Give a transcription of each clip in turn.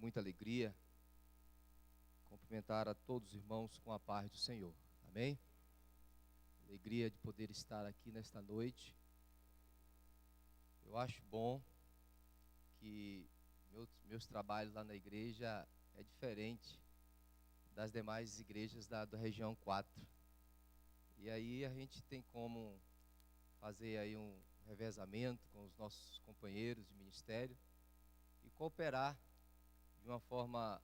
muita alegria cumprimentar a todos os irmãos com a paz do Senhor. Amém? Alegria de poder estar aqui nesta noite. Eu acho bom que meus trabalhos lá na igreja é diferente das demais igrejas da região 4. E aí a gente tem como fazer aí um revezamento com os nossos companheiros de ministério e cooperar de uma forma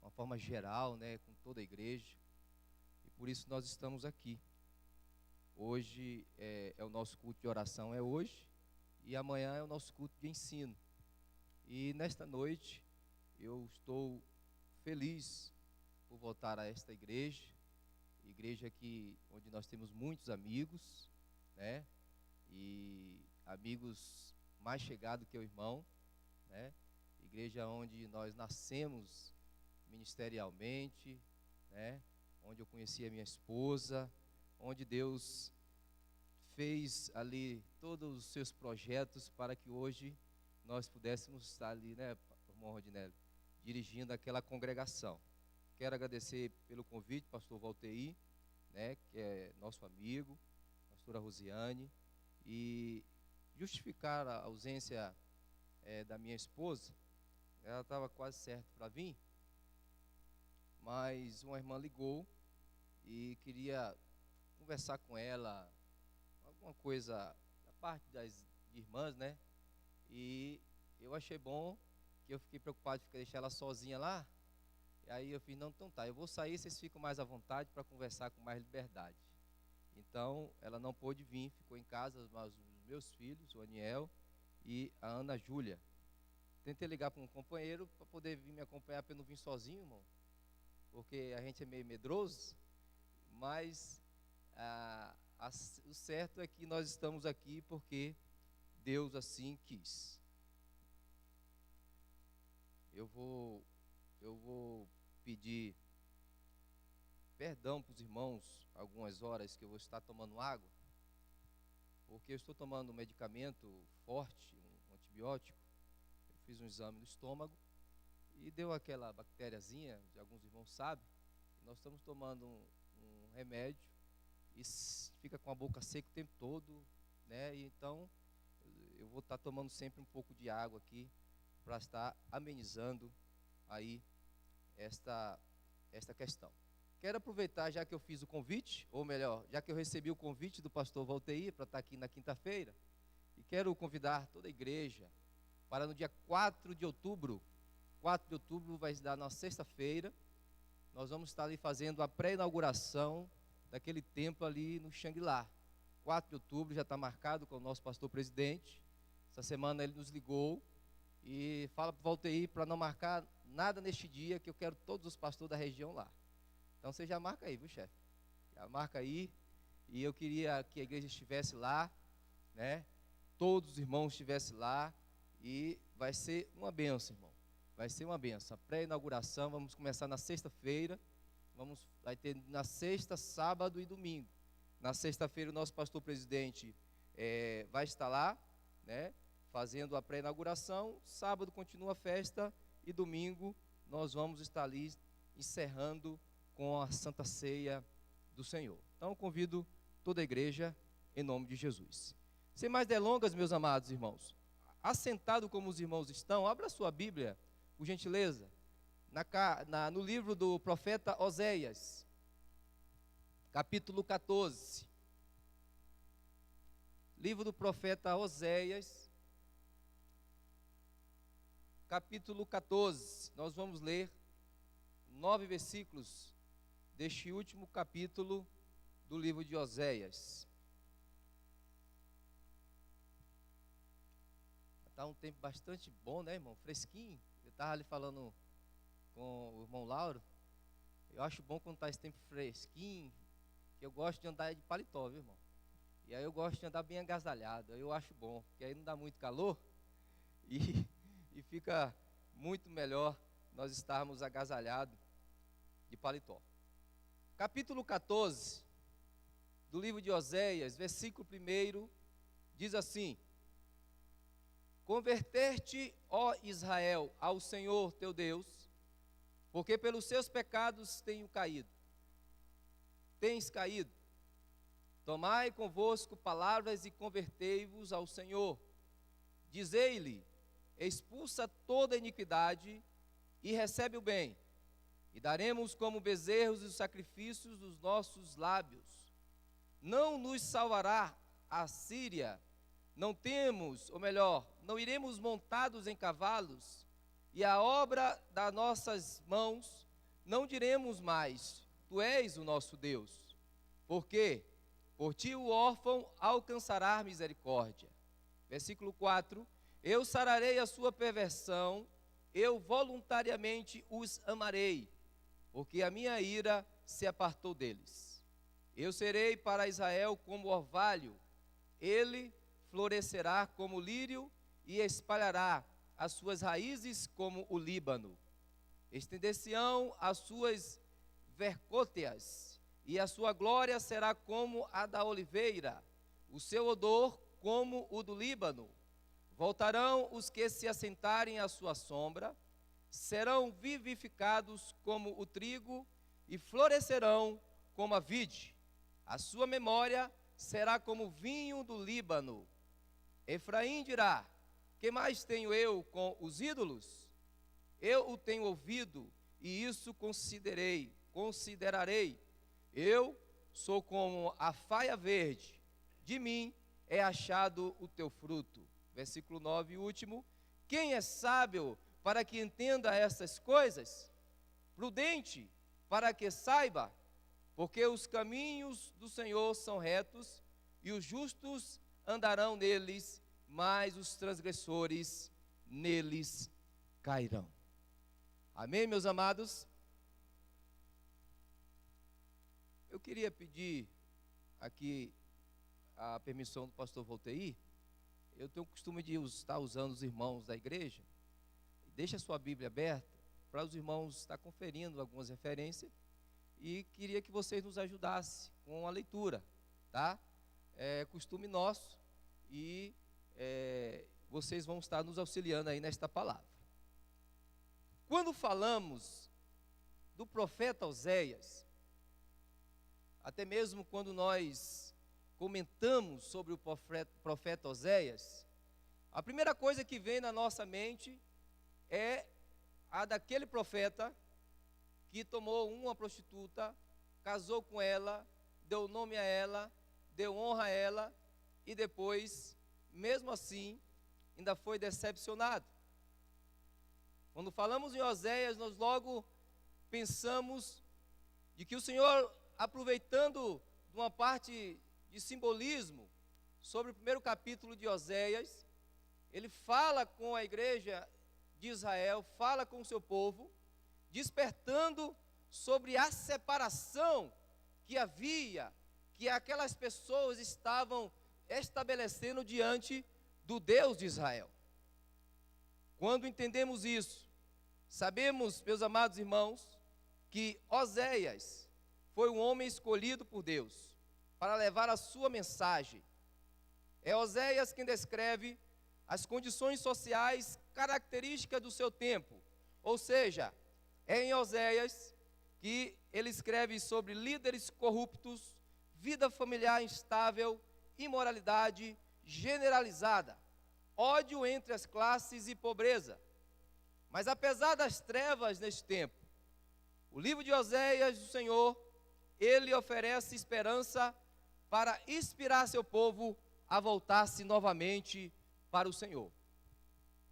uma forma geral, né, com toda a igreja. E por isso nós estamos aqui. Hoje é o nosso culto de oração, é hoje, e amanhã é o nosso culto de ensino. E nesta noite eu estou feliz por voltar a esta igreja aqui onde nós temos muitos amigos, né? E amigos mais chegados que o irmão, né? Igreja onde nós nascemos ministerialmente, né? Onde eu conheci a minha esposa, onde Deus fez ali todos os seus projetos para que hoje nós pudéssemos estar ali, né, irmão Rodinelli, dirigindo aquela congregação. Quero agradecer pelo convite, pastor Valteir, né, que é nosso amigo, pastora Rosiane, e justificar a ausência da minha esposa. Ela estava quase certa para vir, mas uma irmã ligou e queria conversar com ela, alguma coisa da parte das irmãs, né? E eu achei bom, que eu fiquei preocupado de deixar ela sozinha lá. E aí eu fiz, não, então tá, eu vou sair, vocês ficam mais à vontade para conversar com mais liberdade. Então ela não pôde vir, ficou em casa, os meus filhos, o Aniel e a Ana Júlia. Tentei ligar para um companheiro para poder vir me acompanhar, para eu não vir sozinho, irmão, porque a gente é meio medroso, mas o certo é que nós estamos aqui porque Deus assim quis. Eu vou pedir perdão para os irmãos algumas horas que eu vou estar tomando água, porque eu estou tomando um medicamento forte, um antibiótico. Eu fiz um exame no estômago e deu aquela bactériazinha, alguns irmãos sabem, e nós estamos tomando um remédio e fica com a boca seca o tempo todo, né? E então eu vou estar tomando sempre um pouco de água aqui para estar amenizando aí esta questão. Quero aproveitar, já que eu fiz o convite, ou melhor, já que eu recebi o convite do pastor Valteir para estar aqui na quinta-feira, e quero convidar toda a igreja para no dia 4 de outubro vai se dar na sexta-feira, nós vamos estar ali fazendo a pré-inauguração daquele templo ali no Xangri-Lá. 4 de outubro já está marcado com o nosso pastor presidente. Essa semana ele nos ligou e fala para o Valteir para não marcar nada neste dia, que eu quero todos os pastores da região lá. Então você já marca aí, viu, chefe? Já marca aí. E eu queria que a igreja estivesse lá, né? Todos os irmãos estivessem lá. E vai ser uma bênção, irmão. Vai ser uma bênção. A pré-inauguração, vamos começar na sexta-feira. Vai ter na sexta, sábado e domingo. Na sexta-feira o nosso pastor presidente vai estar lá, né, fazendo a pré-inauguração. Sábado continua a festa e domingo nós vamos estar ali encerrando com a Santa Ceia do Senhor. Então eu convido toda a igreja em nome de Jesus. Sem mais delongas, meus amados irmãos, assentado como os irmãos estão, abra sua Bíblia, por gentileza, no livro do profeta Oséias, capítulo 14. Livro do profeta Oséias, capítulo 14. Nós vamos ler 9 versículos deste último capítulo do livro de Oséias. Está um tempo bastante bom, né, irmão? Fresquinho. Eu estava ali falando com o irmão Lauro. Eu acho bom quando está esse tempo fresquinho, que eu gosto de andar de paletó, viu, irmão? E aí eu gosto de andar bem agasalhado. Eu acho bom, porque aí não dá muito calor e fica muito melhor nós estarmos agasalhados de paletó. Capítulo 14 do livro de Oséias, versículo 1, diz assim: Converter-te, ó Israel, ao Senhor teu Deus, porque pelos seus pecados tens caído. Tomai convosco palavras e convertei-vos ao Senhor. Dizei-lhe: expulsa toda iniquidade e recebe o bem, e daremos como bezerros os sacrifícios dos nossos lábios. Não nos salvará a Síria, não iremos montados em cavalos, e a obra das nossas mãos não diremos mais: tu és o nosso Deus. Porque por ti o órfão alcançará misericórdia. Versículo 4: eu sararei a sua perversão, eu voluntariamente os amarei, porque a minha ira se apartou deles. Eu serei para Israel como orvalho, ele florescerá como lírio e espalhará as suas raízes como o Líbano. Estender-se-ão as suas vercôteas, e a sua glória será como a da oliveira, o seu odor como o do Líbano. Voltarão os que se assentarem à sua sombra, serão vivificados como o trigo e florescerão como a vide. A sua memória será como o vinho do Líbano. Efraim dirá: que mais tenho eu com os ídolos? Eu o tenho ouvido, e isso considerarei. Eu sou como a faia verde, de mim é achado o teu fruto. Versículo 9 e último: quem é sábio para que entenda essas coisas? Prudente para que saiba? Porque os caminhos do Senhor são retos, e os justos andarão neles, mas os transgressores neles cairão. Amém, meus amados? Eu queria pedir aqui a permissão do pastor Voltair. Eu tenho o costume de estar usando os irmãos da igreja. Deixa a sua Bíblia aberta para os irmãos estar conferindo algumas referências, e queria que vocês nos ajudassem com a leitura, tá? É costume nosso, e vocês vão estar nos auxiliando aí nesta palavra. Quando falamos do profeta Oséias, até mesmo quando nós comentamos sobre o profeta Oséias, a primeira coisa que vem na nossa mente é a daquele profeta que tomou uma prostituta, casou com ela, deu nome a ela, deu honra a ela, e depois, mesmo assim, ainda foi decepcionado. Quando falamos em Oséias, nós logo pensamos de que o Senhor, aproveitando de uma parte de simbolismo sobre o primeiro capítulo de Oséias, ele fala com a igreja de Israel, fala com o seu povo, despertando sobre a separação que havia, que aquelas pessoas estavam estabelecendo diante do Deus de Israel. Quando entendemos isso, sabemos, meus amados irmãos, que Oséias foi um homem escolhido por Deus para levar a sua mensagem. É Oséias quem descreve as condições sociais características do seu tempo. Ou seja, é em Oséias que ele escreve sobre líderes corruptos, vida familiar instável, imoralidade generalizada, ódio entre as classes e pobreza. Mas apesar das trevas neste tempo, o livro de Oséias do Senhor, ele oferece esperança para inspirar seu povo a voltar-se novamente para o Senhor.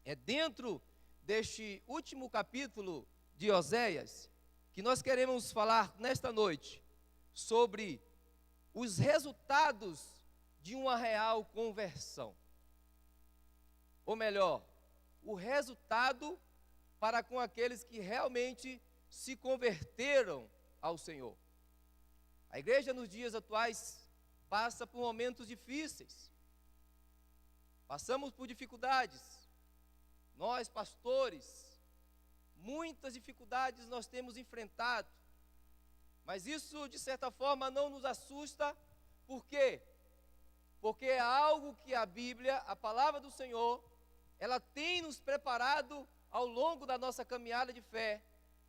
É dentro deste último capítulo de Oséias que nós queremos falar nesta noite sobre os resultados de uma real conversão. Ou melhor, o resultado para com aqueles que realmente se converteram ao Senhor. A igreja nos dias atuais passa por momentos difíceis. Passamos por dificuldades. Nós, pastores, muitas dificuldades nós temos enfrentado. Mas isso, de certa forma, não nos assusta. Por quê? Porque é algo que a Bíblia, a palavra do Senhor, ela tem nos preparado ao longo da nossa caminhada de fé,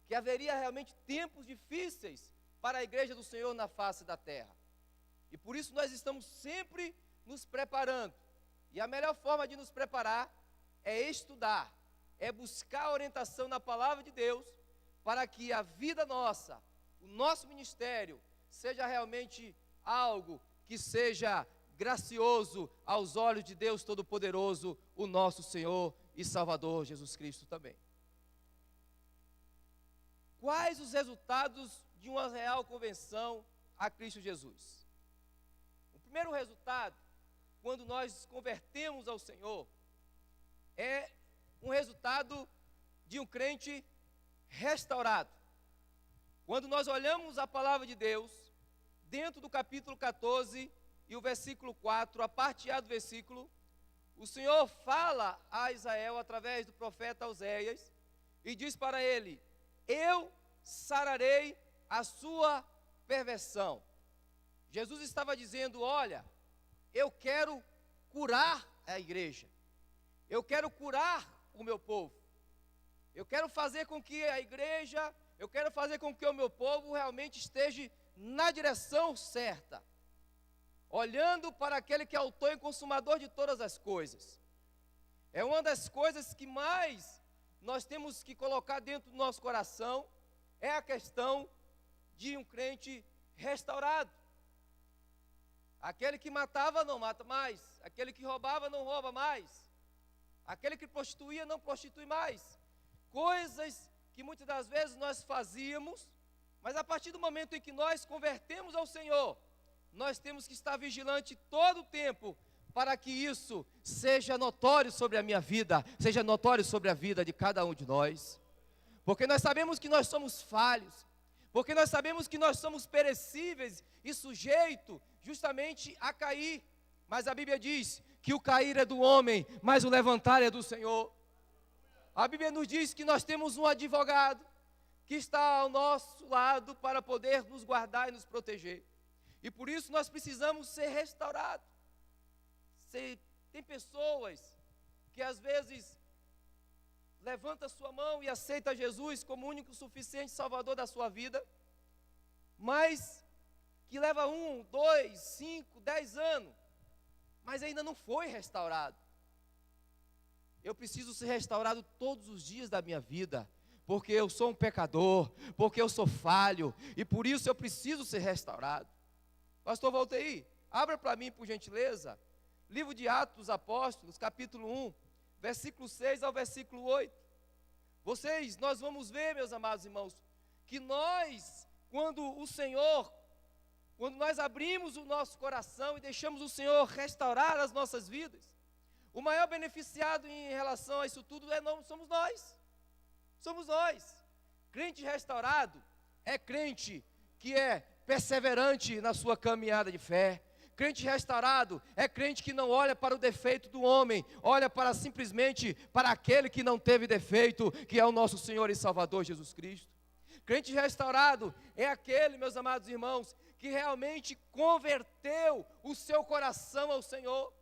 que haveria realmente tempos difíceis para a igreja do Senhor na face da terra. E por isso nós estamos sempre nos preparando. E a melhor forma de nos preparar é estudar, é buscar orientação na palavra de Deus, para que a vida nossa, o nosso ministério, seja realmente algo que seja gracioso aos olhos de Deus Todo-Poderoso, o nosso Senhor e Salvador Jesus Cristo também. Quais os resultados de uma real conversão a Cristo Jesus? O primeiro resultado, quando nós nos convertemos ao Senhor, é um resultado de um crente restaurado. Quando nós olhamos a palavra de Deus, dentro do capítulo 14 e o versículo 4, a parte A do versículo, o Senhor fala a Israel através do profeta Oséias e diz para ele: eu sararei a sua perversão. Jesus estava dizendo: olha, eu quero curar a igreja, eu quero curar o meu povo, eu quero fazer com que a igreja, eu quero fazer com que o meu povo realmente esteja na direção certa, olhando para aquele que é autor e consumador de todas as coisas. É uma das coisas que mais nós temos que colocar dentro do nosso coração, é a questão de um crente restaurado. Aquele que matava não mata mais, aquele que roubava não rouba mais, aquele que prostituía não prostitui mais. Coisas que muitas das vezes nós fazíamos, mas a partir do momento em que nós convertemos ao Senhor, nós temos que estar vigilante todo o tempo, para que isso seja notório sobre a minha vida, seja notório sobre a vida de cada um de nós. Porque nós sabemos que nós somos falhos, porque nós sabemos que nós somos perecíveis e sujeitos justamente a cair. Mas a Bíblia diz que o cair é do homem, mas o levantar é do Senhor. A Bíblia nos diz que nós temos um advogado que está ao nosso lado para poder nos guardar e nos proteger. E por isso nós precisamos ser restaurados. Tem pessoas que às vezes levanta sua mão e aceita Jesus como o único suficiente Salvador da sua vida, mas que leva 1, 2, 5, 10 anos, mas ainda não foi restaurado. Eu preciso ser restaurado todos os dias da minha vida, porque eu sou um pecador, porque eu sou falho, e por isso eu preciso ser restaurado. Pastor Valteir, abra para mim, por gentileza, livro de Atos dos Apóstolos, capítulo 1, versículo 6 ao versículo 8. Nós vamos ver, meus amados irmãos, que quando nós abrimos o nosso coração e deixamos o Senhor restaurar as nossas vidas, o maior beneficiado em relação a isso tudo somos nós. Somos nós. Crente restaurado é crente que é perseverante na sua caminhada de fé. Crente restaurado é crente que não olha para o defeito do homem, olha simplesmente para aquele que não teve defeito, que é o nosso Senhor e Salvador Jesus Cristo. Crente restaurado é aquele, meus amados irmãos, que realmente converteu o seu coração ao Senhor,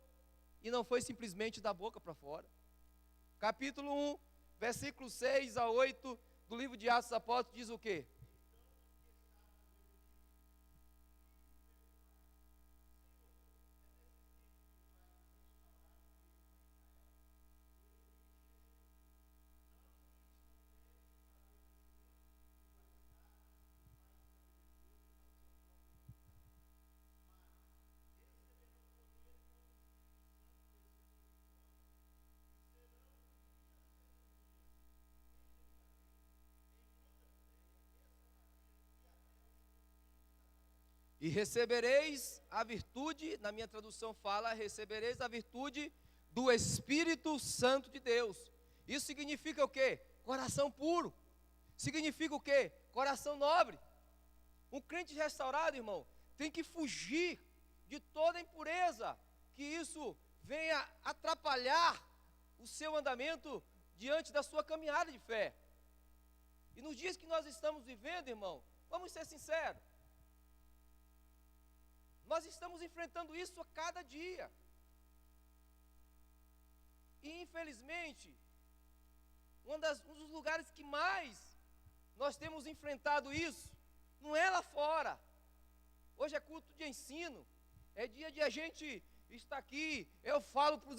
e não foi simplesmente da boca para fora. Capítulo 1, versículo 6 a 8 do livro de Atos dos Apóstolos diz o quê? E recebereis a virtude, na minha tradução fala, recebereis a virtude do Espírito Santo de Deus. Isso significa o quê? Coração puro. Significa o quê? Coração nobre. Um crente restaurado, irmão, tem que fugir de toda impureza, que isso venha atrapalhar o seu andamento diante da sua caminhada de fé. E nos dias que nós estamos vivendo, irmão, vamos ser sinceros, nós estamos enfrentando isso a cada dia. E infelizmente, um dos lugares que mais nós temos enfrentado isso, não é lá fora. Hoje é culto de ensino, é dia de a gente estar aqui, eu falo para os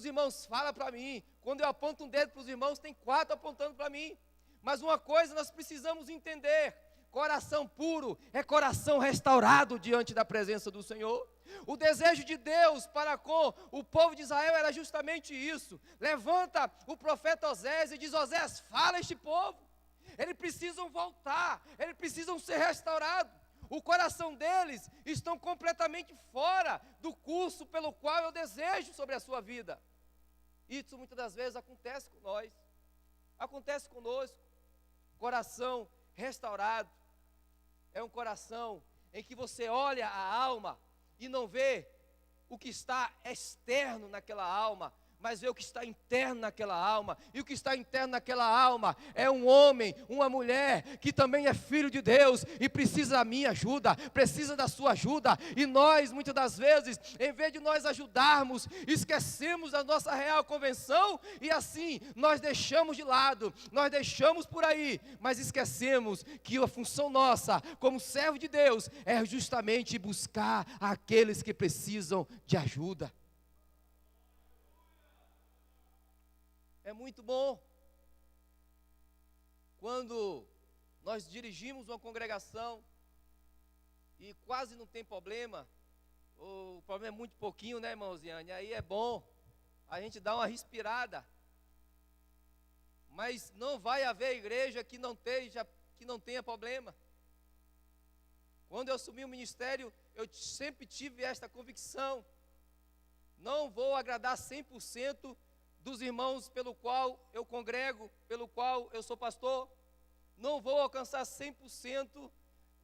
irmãos falam para mim, quando eu aponto um dedo para os irmãos, tem 4 apontando para mim. Mas uma coisa nós precisamos entender: coração puro é coração restaurado diante da presença do Senhor. O desejo de Deus para com o povo de Israel era justamente isso. Levanta o profeta Osés e diz: Osés, fala a este povo, eles precisam voltar, eles precisam ser restaurados. O coração deles estão completamente fora do curso pelo qual eu desejo sobre a sua vida. Isso muitas das vezes acontece com nós, acontece conosco. Coração restaurado é um coração em que você olha a alma e não vê o que está externo naquela alma, mas vê o que está interno naquela alma. E o que está interno naquela alma é um homem, uma mulher que também é filho de Deus e precisa da minha ajuda, precisa da sua ajuda. E nós, muitas das vezes, em vez de nós ajudarmos, esquecemos a nossa real convenção e assim nós deixamos de lado, nós deixamos por aí, mas esquecemos que a função nossa como servo de Deus é justamente buscar aqueles que precisam de ajuda. É muito bom quando nós dirigimos uma congregação e quase não tem problema, ou o problema é muito pouquinho, né, irmãozinha? Aí é bom a gente dar uma respirada. Mas não vai haver igreja que não tenha problema. Quando eu assumi o ministério, eu sempre tive esta convicção: não vou agradar 100% dos irmãos pelo qual eu congrego, pelo qual eu sou pastor, não vou alcançar 100%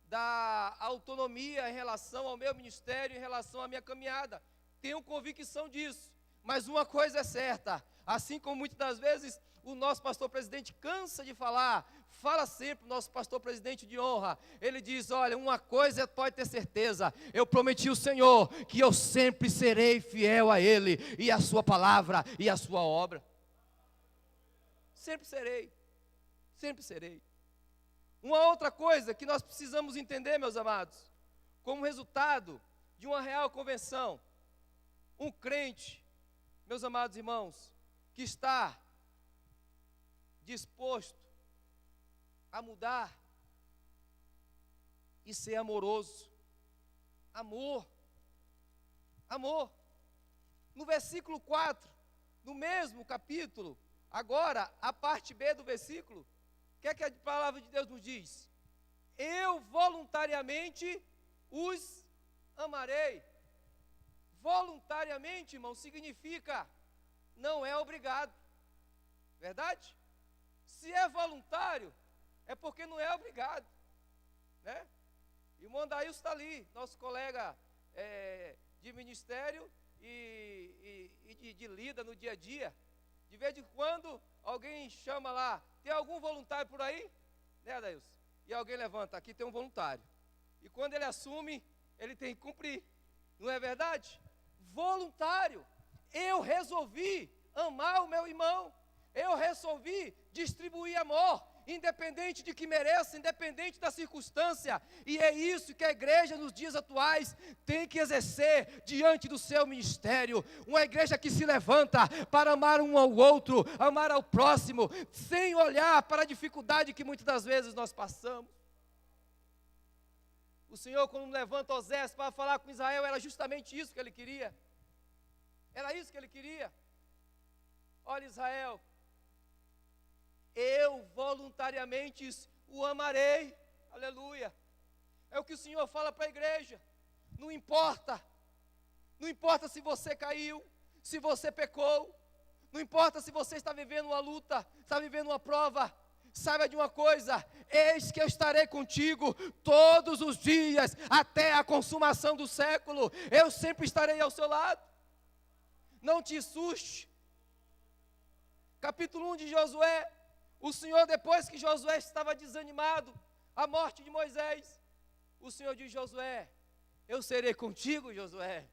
da autonomia em relação ao meu ministério, em relação à minha caminhada. Tenho convicção disso, mas uma coisa é certa: assim como muitas das vezes o nosso pastor presidente cansa de falar, fala sempre o nosso pastor presidente de honra, ele diz: olha, uma coisa pode ter certeza, eu prometi ao Senhor que eu sempre serei fiel a Ele, e a sua palavra, e a sua obra. Sempre serei, sempre serei. Uma outra coisa que nós precisamos entender, meus amados, como resultado de uma real convenção, um crente, meus amados irmãos, que está disposto a mudar e ser amoroso. Amor. Amor. No versículo 4, no mesmo capítulo, agora a parte B do versículo, o que é que a palavra de Deus nos diz? Eu voluntariamente os amarei. Voluntariamente, irmão, significa não é obrigado. Verdade? Se é voluntário, é porque não é obrigado, né? E o irmão Daílson está ali, nosso colega de ministério e de lida no dia a dia. De vez em quando, alguém chama lá: tem algum voluntário por aí? Né, Daílson? E alguém levanta: aqui tem um voluntário. E quando ele assume, ele tem que cumprir. Não é verdade? Voluntário. Eu resolvi amar o meu irmão. Eu resolvi distribuir amor, independente de que mereça, independente da circunstância. E é isso que a igreja nos dias atuais tem que exercer diante do seu ministério. Uma igreja que se levanta para amar um ao outro, amar ao próximo, sem olhar para a dificuldade que muitas das vezes nós passamos. O Senhor, quando levanta Osés para falar com Israel, era justamente isso que ele queria. Era isso que ele queria. Olha, Israel, eu voluntariamente o amarei. Aleluia. É o que o Senhor fala para a igreja. Não importa se você caiu, se você pecou, não importa se você está vivendo uma luta, está vivendo uma prova. Saiba de uma coisa: eis que eu estarei contigo todos os dias, até a consumação do século. Eu sempre estarei ao seu lado. Não te assuste. Capítulo 1 de Josué. O Senhor, depois que Josué estava desanimado, a morte de Moisés, o Senhor diz: Josué, eu serei contigo, Josué.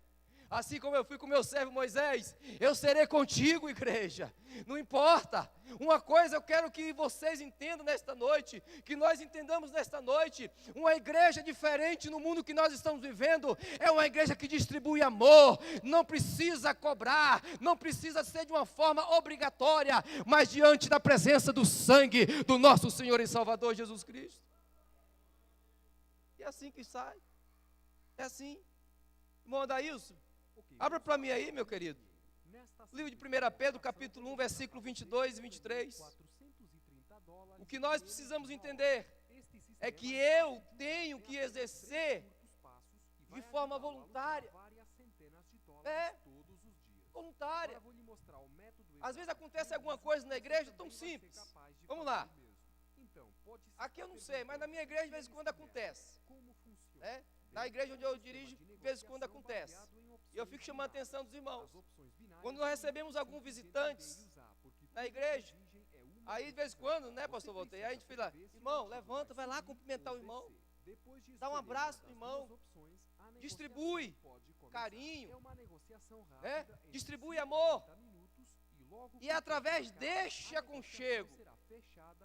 Assim como eu fui com meu servo Moisés, eu serei contigo, igreja. Não importa. Uma coisa eu quero que vocês entendam nesta noite, que nós entendamos nesta noite, uma igreja diferente no mundo que nós estamos vivendo, é uma igreja que distribui amor, não precisa cobrar, não precisa ser de uma forma obrigatória, mas diante da presença do sangue do nosso Senhor e Salvador Jesus Cristo. E é assim que sai, é assim. Irmão Adailson, abra para mim aí, meu querido. Livro de 1 Pedro, capítulo 1, versículo 22 e 23. O que nós precisamos entender é que eu tenho que exercer de forma voluntária. Voluntária. Às vezes acontece alguma coisa na igreja tão simples. Vamos lá. Aqui eu não sei, mas na minha igreja de vez em quando acontece. Na igreja onde eu dirijo, de vez em quando acontece. E eu fico chamando a atenção dos irmãos. Quando nós recebemos algum visitante na igreja, aí de vez em quando, né, pastor Voltei, aí a gente fala, irmão, levanta, vai lá cumprimentar o irmão, dá um abraço no irmão, distribui carinho, distribui amor, e através deste aconchego,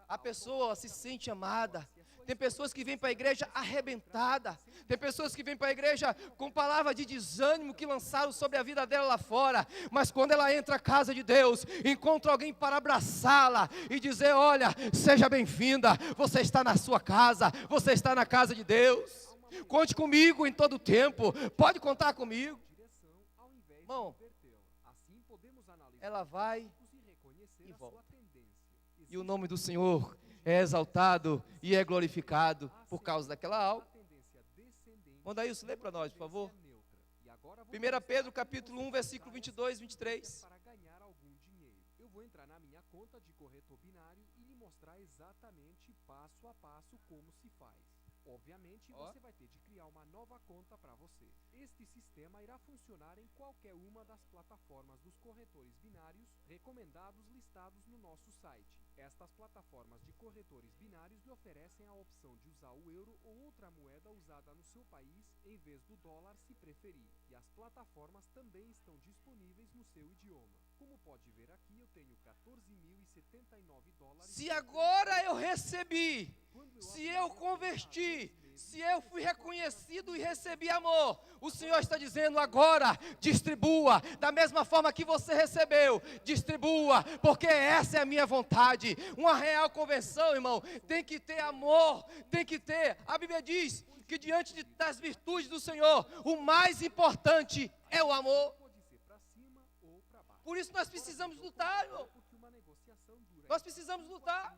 a pessoa se sente amada. Tem pessoas que vêm para a igreja arrebentada. Tem pessoas que vêm para a igreja com palavra de desânimo que lançaram sobre a vida dela lá fora. Mas quando ela entra à casa de Deus, encontra alguém para abraçá-la e dizer, olha, seja bem-vinda, você está na sua casa, você está na casa de Deus. Conte comigo em todo o tempo, pode contar comigo. Irmão, ela vai e volta. E o nome do Senhor é exaltado e é glorificado por causa daquela alma. Manda isso, lê para nós, por favor. 1 Pedro, capítulo 1, versículo 22 e 23. Eu vou entrar na minha conta de corretor binário e lhe mostrar exatamente passo a passo como se faz. Obviamente, você vai ter de criar uma nova conta para você. Este sistema irá funcionar em qualquer uma das plataformas dos corretores binários recomendados listados no nosso site. Estas plataformas de corretores binários lhe oferecem a opção de usar o euro ou outra moeda usada no seu país em vez do dólar, se preferir. E as plataformas também estão disponíveis no seu idioma. Como pode ver aqui, eu tenho $14.079. Se agora eu recebi, se eu converti, se eu fui reconhecido e recebi amor, o Senhor está dizendo agora, distribua, da mesma forma que você recebeu, distribua, porque essa é a minha vontade. Uma real conversão, irmão, tem que ter amor, tem que ter, a Bíblia diz que diante das virtudes do Senhor, o mais importante é o amor. Por isso nós precisamos lutar, irmão. Nós precisamos lutar.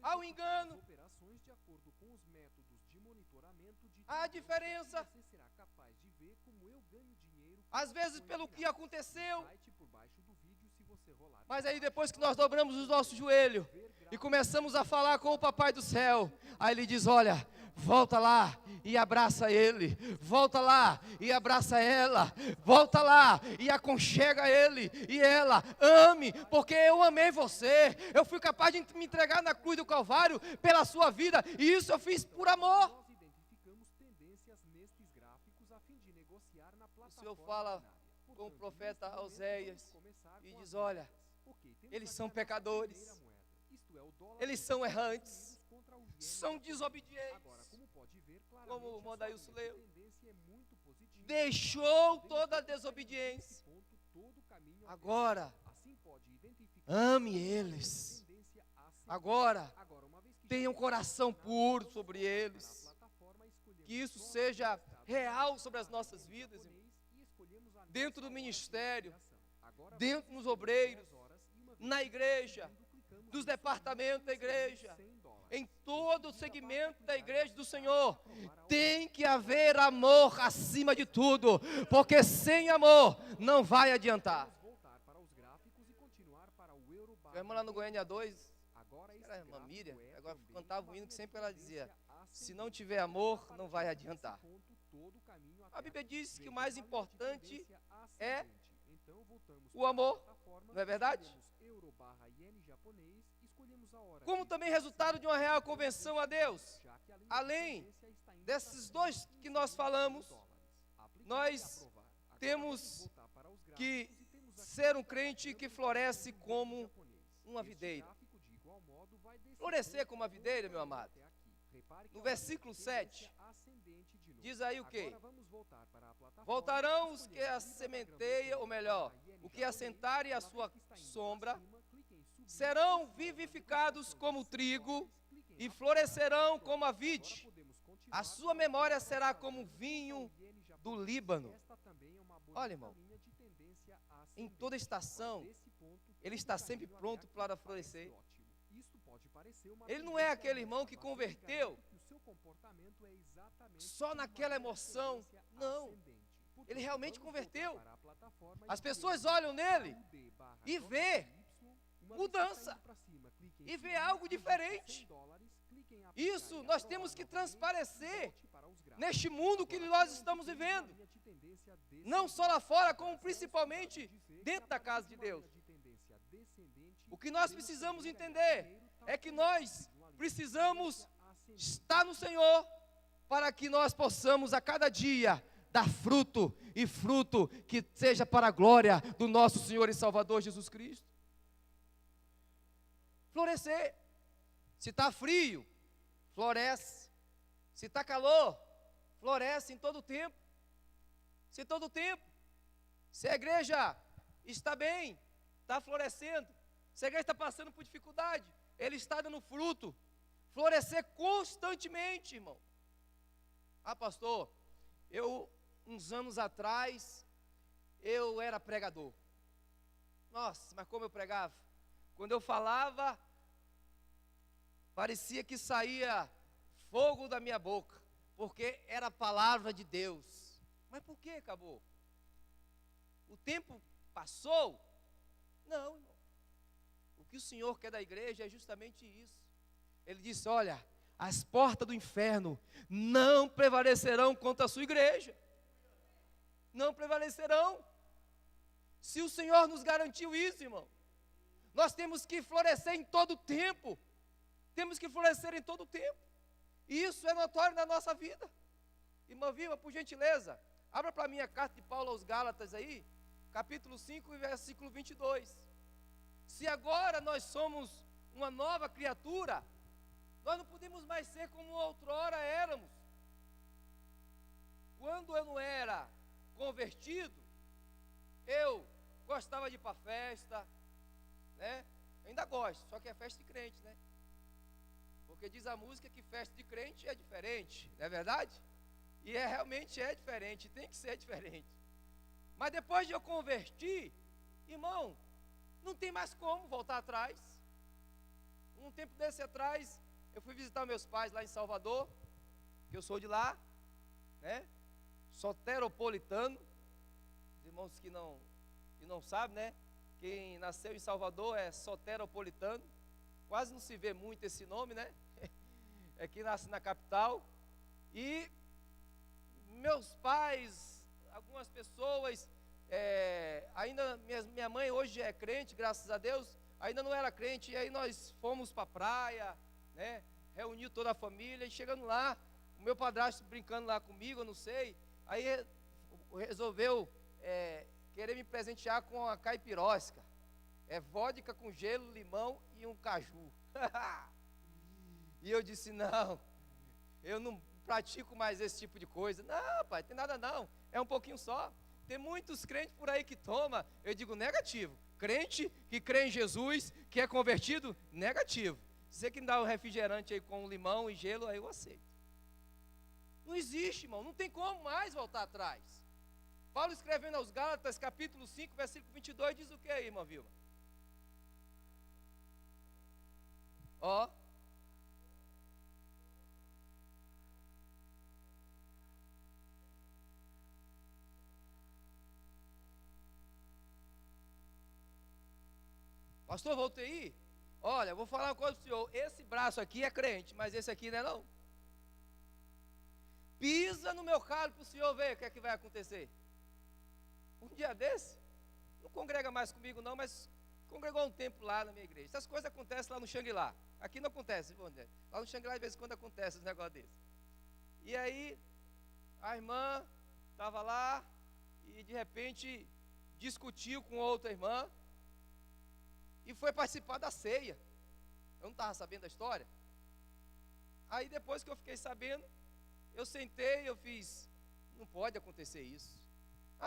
Há um engano, há diferença, às vezes pelo que aconteceu, mas aí depois que nós dobramos os nossos joelhos e começamos a falar com o Papai do Céu, aí Ele diz, olha, volta lá e abraça ele, volta lá e abraça ela, volta lá e aconchega ele e ela, ame, porque eu amei você, eu fui capaz de me entregar na cruz do Calvário pela sua vida, e isso eu fiz por amor. O Senhor fala com o profeta Oséias e diz, olha, eles são pecadores, eles são errantes, são desobedientes, como o Modailson leu, deixou toda a desobediência, agora, ame eles, agora, tenha um coração puro sobre eles, que isso seja real sobre as nossas vidas, irmão. Dentro do ministério, dentro dos obreiros, na igreja, dos departamentos da igreja, em todo o segmento da igreja do Senhor, tem que haver amor acima de tudo, porque sem amor não vai adiantar. A irmã lá no Goiânia 2, era a irmã Miriam, agora cantava um hino que sempre ela dizia, se não tiver amor, não vai adiantar. A Bíblia diz que o mais importante é o amor, não é verdade? Como também resultado de uma real convenção a Deus, além desses dois que nós falamos, nós temos que ser um crente que floresce como uma videira. Florescer como uma videira, meu amado. No versículo 7, diz aí o quê? Voltarão os que a sementeiam, ou melhor, o que assentarem a sua sombra, serão vivificados como o trigo e florescerão como a vide. A sua memória será como o vinho do Líbano. Olha, irmão, em toda estação, ele está sempre pronto para florescer. Ele não é aquele irmão que converteu só naquela emoção. Não, ele realmente converteu. As pessoas olham nele e vê mudança, e vê algo diferente. Isso nós temos que transparecer neste mundo que nós estamos vivendo. Não só lá fora, como principalmente dentro da casa de Deus. O que nós precisamos entender é que nós precisamos estar no Senhor para que nós possamos a cada dia dar fruto, e fruto que seja para a glória do nosso Senhor e Salvador Jesus Cristo. Florescer. Se está frio, floresce. Se está calor, floresce em todo o tempo. Se todo o tempo. Se a igreja está bem, está florescendo. Se a igreja está passando por dificuldade, ele está dando fruto. Florescer constantemente, irmão. Ah, pastor, uns anos atrás, eu era pregador. Nossa, mas como eu pregava? Quando eu falava, parecia que saía fogo da minha boca, porque era a palavra de Deus. Mas por que acabou? O tempo passou? Não, irmão. O que o Senhor quer da igreja é justamente isso. Ele disse, olha, as portas do inferno não prevalecerão contra a sua igreja. Não prevalecerão. Se o Senhor nos garantiu isso, irmão, nós temos que florescer em todo o tempo. Temos que florescer em todo o tempo. E isso é notório na nossa vida. Irmã Vilma, por gentileza, abra para mim a carta de Paulo aos Gálatas aí, capítulo 5, versículo 22. Se agora nós somos uma nova criatura, nós não podemos mais ser como outrora éramos. Quando eu não era convertido, eu gostava de ir para festa, né? Eu ainda gosto, só que é festa de crente, né? Porque diz a música que festa de crente é diferente, não é verdade? E realmente é diferente, tem que ser diferente. Mas depois de eu convertir, irmão, não tem mais como voltar atrás. Um tempo desse atrás, eu fui visitar meus pais lá em Salvador, que eu sou de lá, né? Soteropolitano. Os irmãos que não sabem, né? Quem nasceu em Salvador é soteropolitano. Quase não se vê muito esse nome, né? É que nasce na capital. E meus pais, algumas pessoas, ainda minha mãe hoje é crente, graças a Deus, ainda não era crente, e aí nós fomos para a praia, né? Reuniu toda a família, e chegando lá, o meu padrasto brincando lá comigo, eu não sei, aí resolveu querer me presentear com a caipirosca, vodka com gelo, limão e um caju. E eu disse, não, eu não pratico mais esse tipo de coisa. Não, pai, tem nada não, é um pouquinho só. Tem muitos crentes por aí que toma. Eu digo, negativo. Crente que crê em Jesus, que é convertido, negativo. Você que me dá o refrigerante aí com limão e gelo, aí eu aceito. Não existe, irmão, não tem como mais voltar atrás. Paulo escrevendo aos Gálatas, capítulo 5, versículo 22, diz o que aí, irmã Vilma? Ó. Pastor, voltei aí? Olha, vou falar uma coisa para o senhor. Esse braço aqui é crente, mas esse aqui não é não. Pisa no meu calo para o senhor ver o que é que vai acontecer. Um dia desse, não congrega mais comigo não, mas congregou um tempo lá na minha igreja. Essas coisas acontecem lá no Xangri-Lá. Aqui não acontece, lá no Xangri-Lá de vez em quando acontece um negócio desse. E aí, a irmã estava lá, e de repente discutiu com outra irmã e foi participar da ceia. Eu não estava sabendo da história. Aí depois que eu fiquei sabendo, eu sentei, eu fiz, não pode acontecer isso.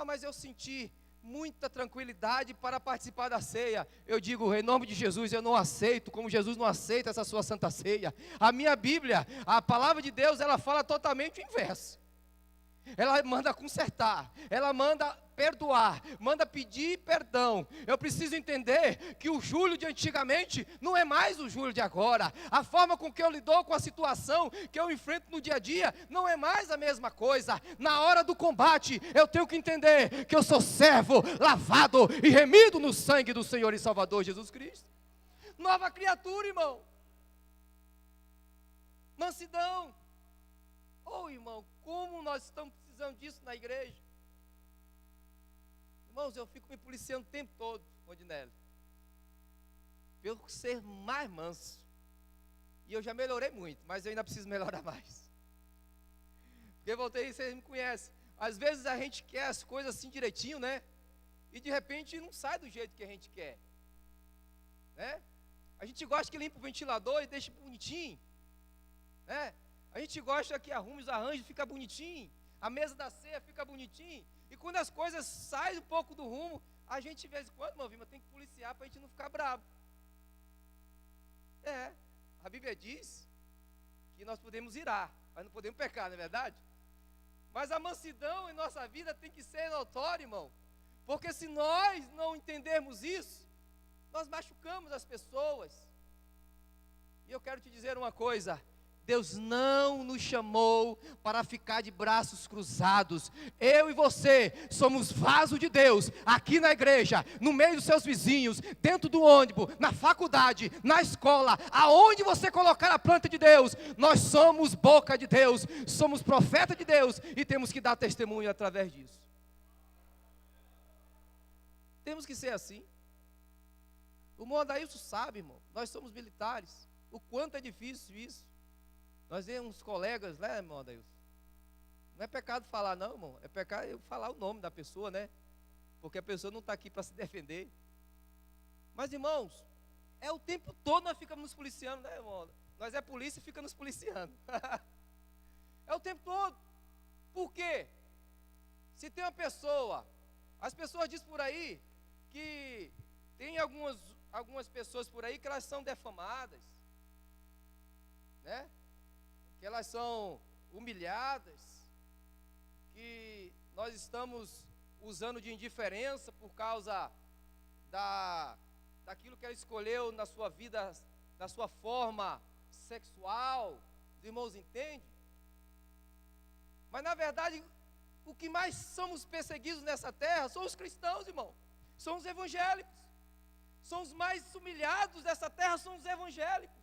Mas eu senti muita tranquilidade para participar da ceia. Eu digo, em nome de Jesus, eu não aceito, como Jesus não aceita essa sua santa ceia. A minha Bíblia, a palavra de Deus, ela fala totalmente o inverso. Ela manda consertar, ela manda perdoar, manda pedir perdão. Eu preciso entender que o Júlio de antigamente não é mais o Júlio de agora. A forma com que eu lido com a situação que eu enfrento no dia a dia não é mais a mesma coisa. Na hora do combate, eu tenho que entender que eu sou servo, lavado e remido no sangue do Senhor e Salvador Jesus Cristo. Nova criatura, irmão. Mansidão. Irmão, como nós estamos precisando disso na igreja? Irmãos, eu fico me policiando o tempo todo, Rodinelli, para eu ser mais manso. E eu já melhorei muito, mas eu ainda preciso melhorar mais. Porque voltei, vocês me conhecem. Às vezes a gente quer as coisas assim direitinho, né? E de repente não sai do jeito que a gente quer, né? A gente gosta que limpa o ventilador e deixa bonitinho, né? A gente gosta que arrume os arranjos, fica bonitinho. A mesa da ceia fica bonitinho. E quando as coisas saem um pouco do rumo, a gente de vez em quando, meu irmão, tem que policiar para a gente não ficar bravo. A Bíblia diz que nós podemos irar, mas não podemos pecar, não é verdade? Mas a mansidão em nossa vida tem que ser notória, irmão. Porque se nós não entendermos isso, nós machucamos as pessoas. E eu quero te dizer uma coisa: Deus não nos chamou para ficar de braços cruzados. Eu e você somos vaso de Deus, aqui na igreja, no meio dos seus vizinhos, dentro do ônibus, na faculdade, na escola, aonde você colocar a planta de Deus, nós somos boca de Deus, somos profeta de Deus e temos que dar testemunho através disso. Temos que ser assim. O irmão Adailson sabe, irmão, nós somos militares, o quanto é difícil isso. Nós temos colegas, né, irmão Adailson? Não é pecado falar, não, irmão. É pecado eu falar o nome da pessoa, né? Porque a pessoa não está aqui para se defender. Mas, irmãos, é o tempo todo nós ficamos nos policiando, né, irmão? Nós é polícia e fica nos policiando. É o tempo todo. Por quê? Se tem uma pessoa, as pessoas dizem por aí que tem algumas pessoas por aí que elas são defamadas, né? Que elas são humilhadas, que nós estamos usando de indiferença por causa daquilo que ela escolheu na sua vida, na sua forma sexual. Os irmãos entendem? Mas na verdade, o que mais somos perseguidos nessa terra são os cristãos, irmão. São os evangélicos. São os mais humilhados dessa terra, são os evangélicos.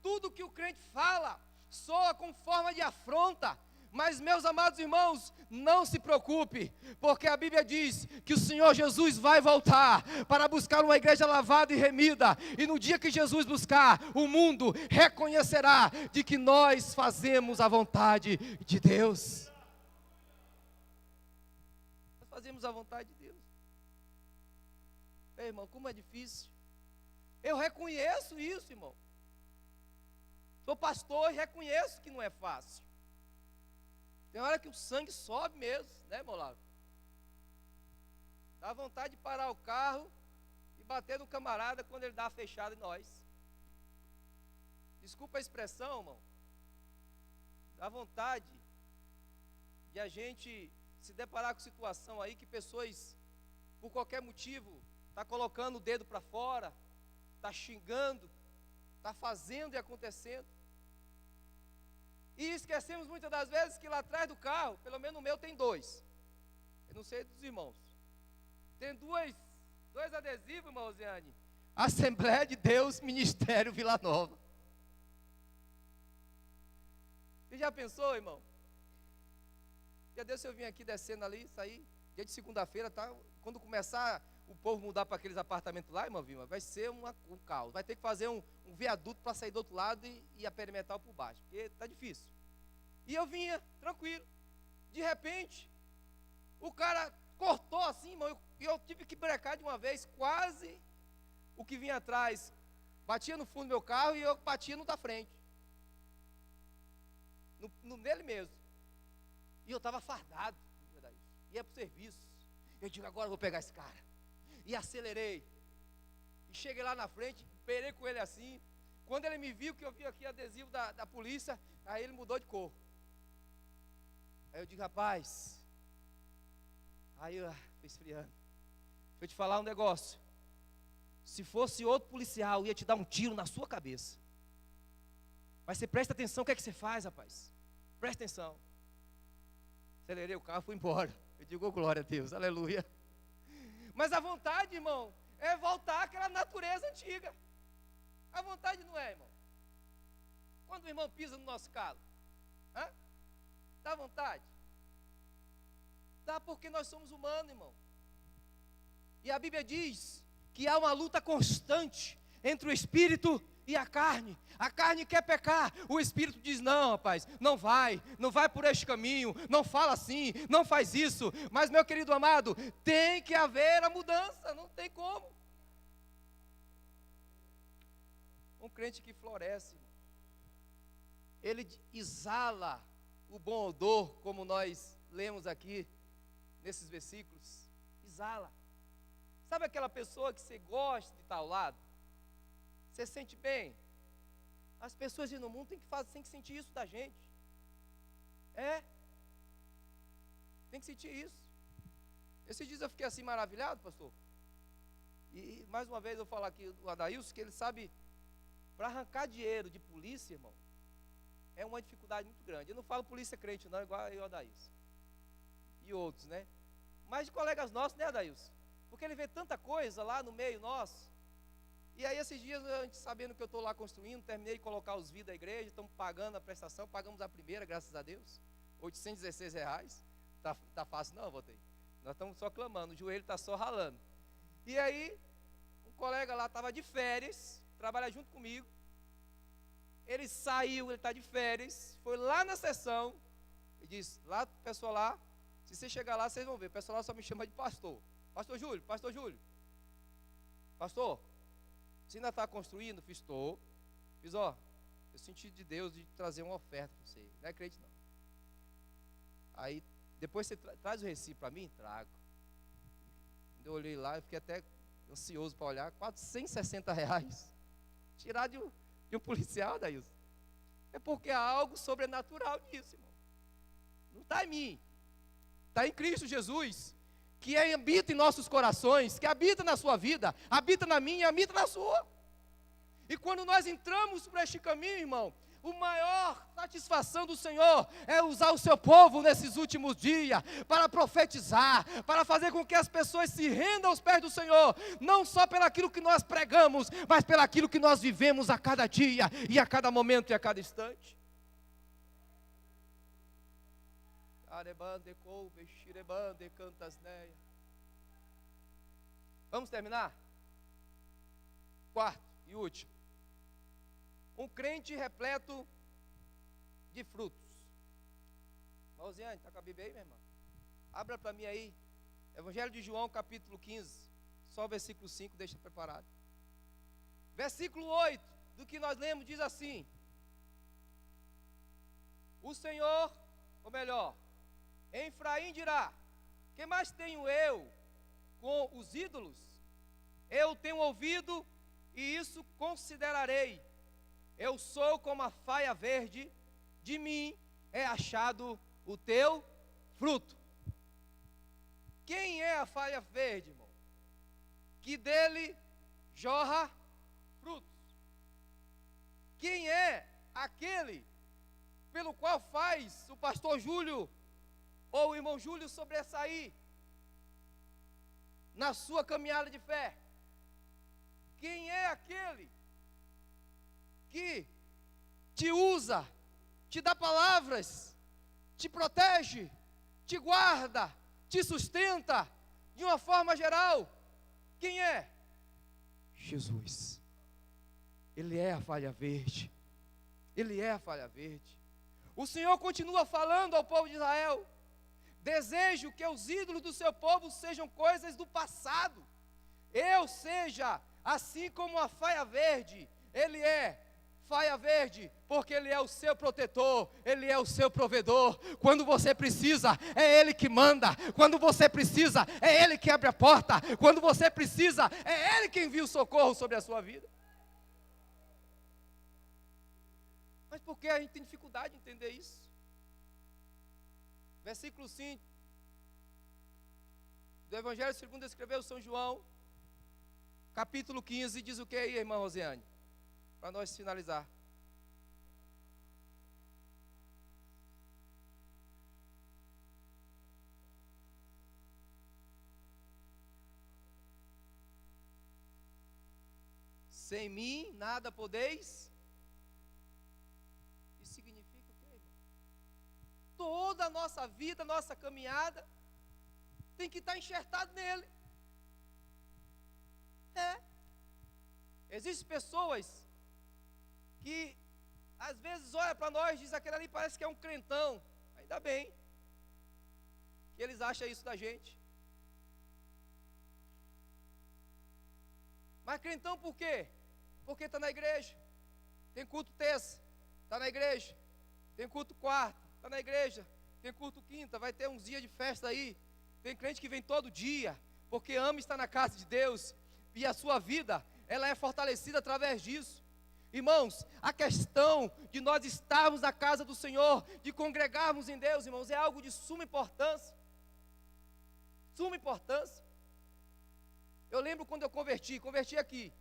Tudo que o crente fala soa com forma de afronta. Mas, meus amados irmãos, não se preocupe, porque a Bíblia diz que o Senhor Jesus vai voltar para buscar uma igreja lavada e remida. E no dia que Jesus buscar, o mundo reconhecerá de que nós fazemos a vontade de Deus. Nós fazemos a vontade de Deus. Ei, irmão, como é difícil. Eu reconheço isso, irmão. Sou pastor e reconheço que não é fácil. Tem hora que o sangue sobe mesmo, né, irmão Lauro? Dá vontade de parar o carro e bater no camarada quando ele dá a fechada em nós. Desculpa a expressão, irmão. Dá vontade de a gente se deparar com situação aí que pessoas, por qualquer motivo, tá colocando o dedo para fora, tá xingando, está fazendo e acontecendo. E esquecemos muitas das vezes que lá atrás do carro, pelo menos o meu tem 2. Eu não sei dos irmãos. Tem dois adesivos, irmão Ziane. Assembleia de Deus, Ministério Vila Nova. Você já pensou, irmão? Dia Deus, eu vim aqui descendo ali, sair, dia de segunda-feira, tá? Quando começar o povo mudar para aqueles apartamentos lá, irmão Vilma, vai ser um caos. Vai ter que fazer um viaduto para sair do outro lado e a perimetral por baixo, porque está difícil. E eu vinha, tranquilo. De repente, O cara cortou assim, irmão, e eu tive que brecar de uma vez, quase o que vinha atrás batia no fundo do meu carro e eu batia no da frente. Nele mesmo. E eu estava fardado, ia para o serviço. Eu digo, agora eu vou pegar esse cara. E acelerei. E cheguei lá na frente, perei com ele assim. Quando ele me viu, que eu vi aqui adesivo da polícia, aí ele mudou de cor. Aí eu digo, rapaz, aí eu fui esfriando. Deixa eu te falar um negócio. Se fosse outro policial, ia te dar um tiro na sua cabeça. Mas você presta atenção, o que é que você faz, rapaz? Presta atenção. Acelerei o carro e fui embora. Eu digo, oh, glória a Deus, aleluia. Mas a vontade, irmão, é voltar àquela natureza antiga. A vontade não é, irmão. Quando o irmão pisa no nosso calo, dá vontade? Dá, porque nós somos humanos, irmão. E a Bíblia diz que há uma luta constante entre o espírito e a carne. A carne quer pecar, o espírito diz, não, rapaz, não vai por este caminho, não fala assim, não faz isso. Mas, meu querido amado, tem que haver a mudança, não tem como. Um crente que floresce, ele exala o bom odor, como nós lemos aqui nesses versículos. Exala. Sabe aquela pessoa que você gosta de estar ao lado? Você sente bem? As pessoas no mundo têm que sentir isso da gente. Tem que sentir isso. Esses dias eu fiquei assim maravilhado, pastor. E mais uma vez eu vou falar aqui do Adailson, que ele sabe, para arrancar dinheiro de polícia, irmão, é uma dificuldade muito grande. Eu não falo polícia crente não, igual eu, Adailson. E outros, né? Mas de colegas nossos, né, Adailson? Porque ele vê tanta coisa lá no meio nosso. E aí esses dias, a gente sabendo que eu estou lá construindo, terminei de colocar os vidros da igreja, estamos pagando a prestação, pagamos a primeira, graças a Deus, R$816, tá fácil não, Voltei. Nós estamos só clamando, o joelho está só ralando. E aí, um colega lá estava de férias, trabalha junto comigo, ele saiu, ele está de férias, foi lá na sessão, e disse, lá, pessoal lá, se você chegar lá, vocês vão ver, o pessoal lá só me chama de pastor. Pastor Júlio, pastor, você ainda está construindo? Fiz, ó, eu senti de Deus de trazer uma oferta para você, não é crente não. Aí, depois você traz o recibo para mim? Trago. Quando eu olhei lá, eu fiquei até ansioso para olhar, R$460, tirar de um policial, Daílson. É porque há algo sobrenatural nisso, irmão. Não está em mim, está em Cristo Jesus, que habita em nossos corações, que habita na sua vida, habita na minha, habita na sua. E quando nós entramos por este caminho, irmão, a maior satisfação do Senhor é usar o seu povo nesses últimos dias, para profetizar, para fazer com que as pessoas se rendam aos pés do Senhor, não só pelaquilo que nós pregamos, mas pelaquilo que nós vivemos a cada dia, e a cada momento e a cada instante. Vamos terminar? Quarto e último. Um crente repleto de frutos. Mausiane, está com a Bíblia aí, minha irmã? Abra para mim aí. Evangelho de João, capítulo 15. Só o versículo 5, deixa preparado. Versículo 8, do que nós lemos, diz assim: o Senhor, ou melhor, Efraim dirá: que mais tenho eu com os ídolos? Eu tenho ouvido e isso considerarei. Eu sou como a faia verde, de mim é achado o teu fruto. Quem é a faia verde, irmão? Que dele jorra frutos. Quem é aquele pelo qual faz o pastor Júlio ou o irmão Júlio sobressair na sua caminhada de fé? Quem é aquele que te usa, te dá palavras, te protege, te guarda, te sustenta de uma forma geral? Quem é? Jesus. Ele é a falha verde. Ele é a falha verde. O Senhor continua falando ao povo de Israel: Desejo que os ídolos do seu povo sejam coisas do passado. Eu seja assim como a faia verde. Ele é faia verde, porque Ele é o seu protetor, Ele é o seu provedor. Quando você precisa, é Ele que manda. Quando você precisa, é Ele que abre a porta. Quando você precisa, é Ele que envia o socorro sobre a sua vida. Mas por que a gente tem dificuldade de entender isso? Versículo 5 do Evangelho segundo escreveu São João, capítulo 15, diz o que aí, irmã Rosiane? Para nós finalizar. Sem mim nada podeis. Isso significa o quê, irmão? Toda a nossa vida, nossa caminhada, tem que estar enxertado nele. Existem pessoas que às vezes olha para nós e diz, aquele ali parece que é um crentão. Ainda bem que eles acham isso da gente. Mas crentão por quê? Porque está na igreja, tem culto terça, está na igreja, tem culto quarta, está na igreja, tem culto quinta, vai ter uns dias de festa aí. Tem crente que vem todo dia, porque ama estar na casa de Deus, e a sua vida, ela é fortalecida através disso. Irmãos, a questão de nós estarmos na casa do Senhor, de congregarmos em Deus, irmãos, é algo de suma importância. Suma importância. Eu lembro quando eu converti aqui,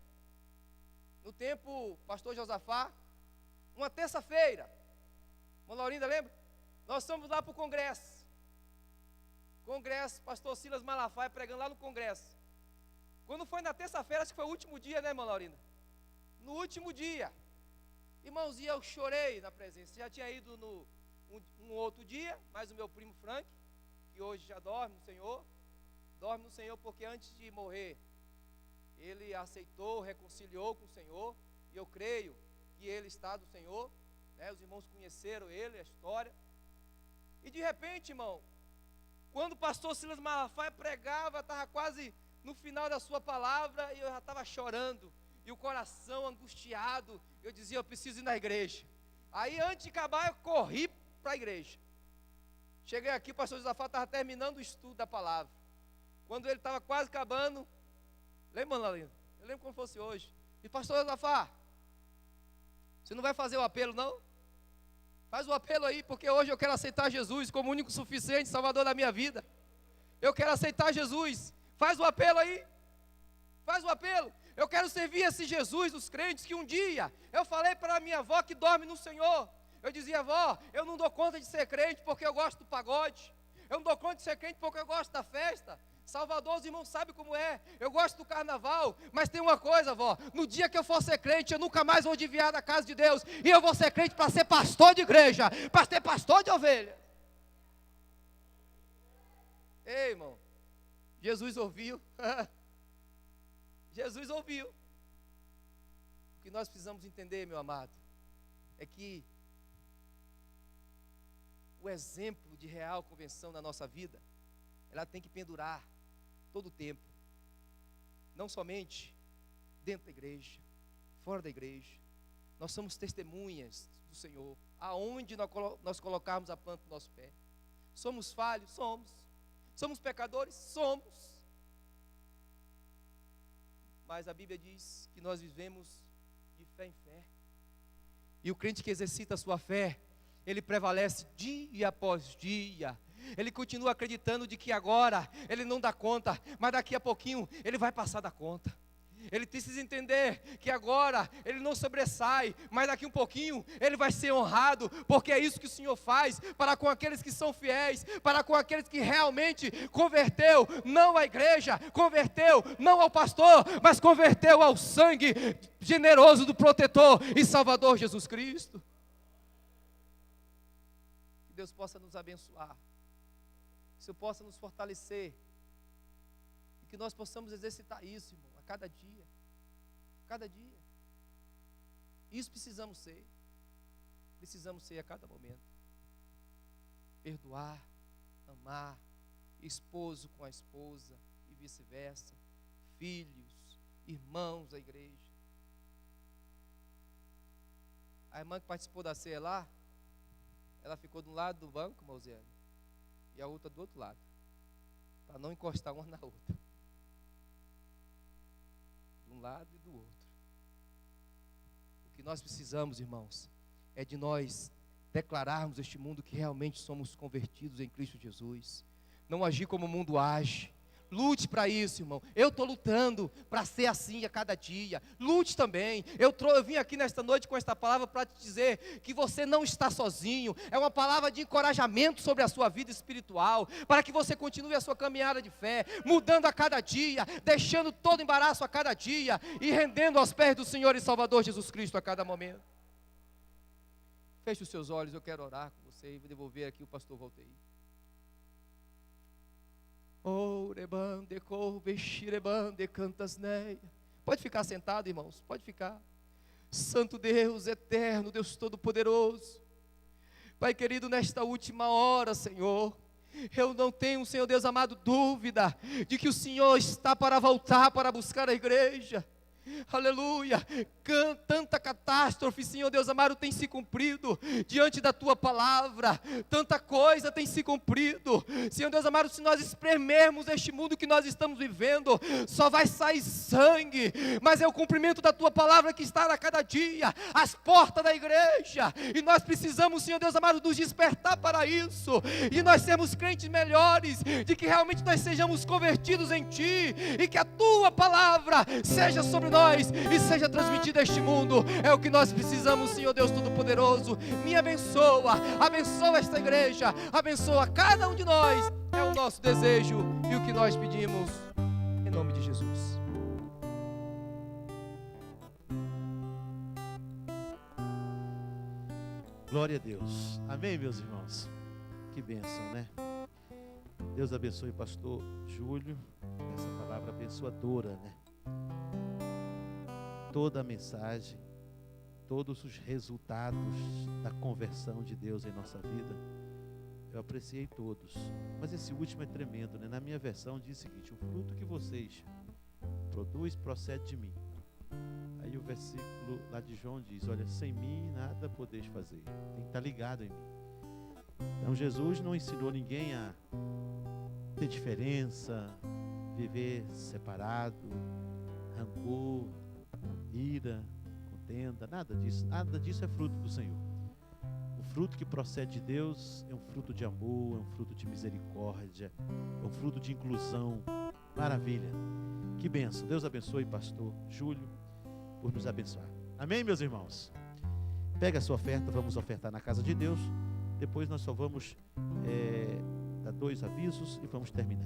no tempo, pastor Josafá, uma terça-feira, irmã Laurinda, lembra? Nós fomos lá para o congresso, pastor Silas Malafaia pregando lá no congresso. Quando foi na terça-feira, acho que foi o último dia, né, irmã Laurinda? No último dia, irmãos, e eu chorei na presença. Já tinha ido um outro dia, mas o meu primo Frank, que hoje já dorme no Senhor porque antes de morrer, ele aceitou, reconciliou com o Senhor, e eu creio que ele está do Senhor, né? Os irmãos conheceram ele, a história, e de repente, irmão, quando o pastor Silas Malafaia pregava, estava quase no final da sua palavra, e eu já estava chorando, e o coração angustiado, eu dizia, eu preciso ir na igreja. Aí antes de acabar, eu corri para a igreja. Cheguei aqui, o pastor Josafá estava terminando o estudo da palavra. Quando ele estava quase acabando, lembra, Laurinda? Eu lembro como fosse hoje. E pastor Josafá, você não vai fazer o apelo, não? Faz o apelo aí, porque hoje eu quero aceitar Jesus como o único suficiente Salvador da minha vida. Eu quero aceitar Jesus. Faz o apelo aí. Faz o apelo. Eu quero servir esse Jesus dos crentes que um dia eu falei para a minha avó que dorme no Senhor. Eu dizia, avó, eu não dou conta de ser crente porque eu gosto do pagode. Eu não dou conta de ser crente porque eu gosto da festa. Salvador, os irmãos sabem como é. Eu gosto do carnaval, mas tem uma coisa, vó. No dia que eu for ser crente, eu nunca mais vou desviar da casa de Deus. E eu vou ser crente para ser pastor de igreja, para ser pastor de ovelha. Ei, irmão, Jesus ouviu. Jesus ouviu. O que nós precisamos entender, meu amado, é que o exemplo de real conversão na nossa vida, ela tem que pendurar todo o tempo, não somente dentro da igreja, fora da igreja. Nós somos testemunhas do Senhor, aonde nós colocarmos a planta do nosso pé. Somos falhos? Somos pecadores? Somos. Mas a Bíblia diz que nós vivemos de fé em fé, e o crente que exercita a sua fé, ele prevalece dia após dia. Ele continua acreditando de que agora ele não dá conta, mas daqui a pouquinho ele vai passar da conta. Ele precisa entender que agora ele não sobressai, mas daqui um pouquinho ele vai ser honrado, porque é isso que o Senhor faz para com aqueles que são fiéis, para com aqueles que realmente converteu, não à igreja, converteu não ao pastor, mas converteu ao sangue generoso do protetor e Salvador Jesus Cristo. Que Deus possa nos abençoar, que o Senhor possa nos fortalecer, e que nós possamos exercitar isso, irmão, a cada dia. Cada dia. Isso precisamos ser a cada momento. Perdoar, amar, esposo com a esposa e vice-versa, filhos, irmãos da igreja. A irmã que participou da ceia lá, ela ficou do lado do banco, Mausiane, e a outra do outro lado, para não encostar uma na outra, de um lado e do outro. O que nós precisamos, irmãos, é de nós declararmos a este mundo que realmente somos convertidos em Cristo Jesus, não agir como o mundo age. Lute para isso, irmão. Eu estou lutando para ser assim a cada dia. Lute também. Eu vim aqui nesta noite com esta palavra para te dizer que você não está sozinho. É uma palavra de encorajamento sobre a sua vida espiritual, para que você continue a sua caminhada de fé, mudando a cada dia, deixando todo embaraço a cada dia e rendendo aos pés do Senhor e Salvador Jesus Cristo a cada momento. Feche os seus olhos, eu quero orar com você e vou devolver aqui o pastor Valteir. Pode ficar sentado, irmãos, pode ficar. Santo Deus, eterno, Deus Todo-Poderoso, Pai querido, nesta última hora, Senhor, eu não tenho, Senhor Deus amado, dúvida de que o Senhor está para voltar para buscar a igreja. Aleluia, tanta catástrofe, Senhor Deus amado, tem se cumprido diante da Tua palavra, tanta coisa tem se cumprido, Senhor Deus amado, se nós espremermos este mundo que nós estamos vivendo, só vai sair sangue, mas é o cumprimento da Tua palavra que está a cada dia, às portas da igreja, e nós precisamos, Senhor Deus amado, nos despertar para isso, e nós sermos crentes melhores, de que realmente nós sejamos convertidos em Ti, e que a Tua palavra seja sobre nós, e seja transmitida a este mundo. É o que nós precisamos, Senhor Deus Todo-Poderoso. Me abençoa, abençoa esta igreja, abençoa cada um de nós. É o nosso desejo e o que nós pedimos, em nome de Jesus. Glória a Deus. Amém, meus irmãos? Que bênção, né? Deus abençoe o pastor Júlio, essa palavra abençoadora, né? Toda a mensagem, todos os resultados da conversão de Deus em nossa vida, eu apreciei todos, mas esse último é tremendo, né? Na minha versão diz o seguinte: o fruto que vocês produzem procede de mim. Aí o versículo lá de João diz: olha, sem mim nada podeis fazer, tem que estar ligado em mim. Então Jesus não ensinou ninguém a ter diferença, viver separado, rancor, ira, contenda, nada disso é fruto do Senhor. O fruto que procede de Deus é um fruto de amor, é um fruto de misericórdia, é um fruto de inclusão. Maravilha, que bênção. Deus abençoe pastor Júlio por nos abençoar. Amém, meus irmãos? Pega a sua oferta, vamos ofertar na casa de Deus. Depois nós só vamos dar 2 avisos e vamos terminar.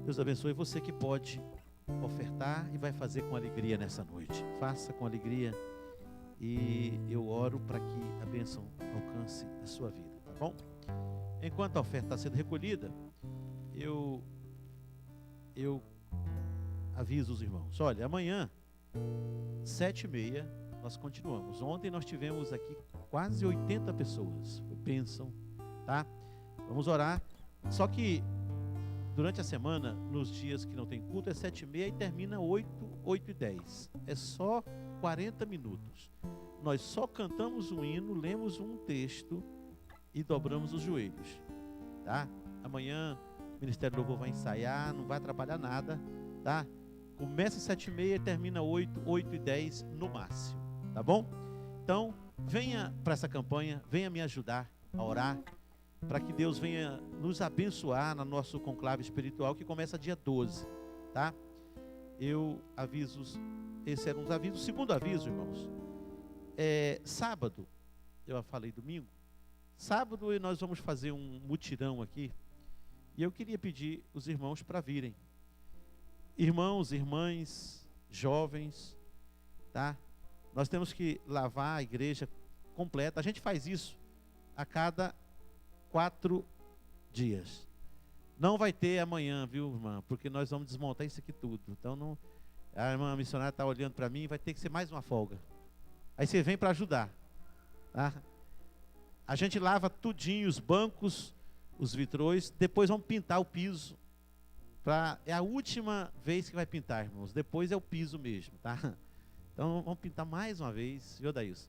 Deus abençoe você que pode ofertar e vai fazer com alegria nessa noite. Faça com alegria e eu oro para que a bênção alcance a sua vida, tá bom? Enquanto a oferta está sendo recolhida, eu aviso os irmãos. Olha, amanhã, 7h30, nós continuamos. Ontem nós tivemos aqui quase 80 pessoas. Foi bênção, tá? Vamos orar. Só que durante a semana, nos dias que não tem culto, é 7h30 e termina 8h10. É só 40 minutos. Nós só cantamos um hino, lemos um texto e dobramos os joelhos, tá? Amanhã o Ministério do Louvor vai ensaiar, não vai atrapalhar nada, tá? Começa 7h30 e termina 8h10 no máximo, tá bom? Então, venha para essa campanha, venha me ajudar a orar, para que Deus venha nos abençoar no nosso conclave espiritual, que começa dia 12, tá? Eu aviso, esse era um aviso. O segundo aviso, irmãos, sábado, eu falei domingo, sábado nós vamos fazer um mutirão aqui, e eu queria pedir os irmãos para virem. Irmãos, irmãs, jovens, tá? Nós temos que lavar a igreja completa. A gente faz isso a cada 4 dias. Não vai ter amanhã, viu, irmã? Porque nós vamos desmontar isso aqui tudo. Então, não, a irmã missionária está olhando para mim, vai ter que ser mais uma folga. Aí você vem para ajudar, tá? A gente lava tudinho, os bancos, os vitrôs, depois vamos pintar o piso. É a última vez que vai pintar, irmãos. Depois é o piso mesmo, tá? Então vamos pintar mais uma vez, viu, Daílson?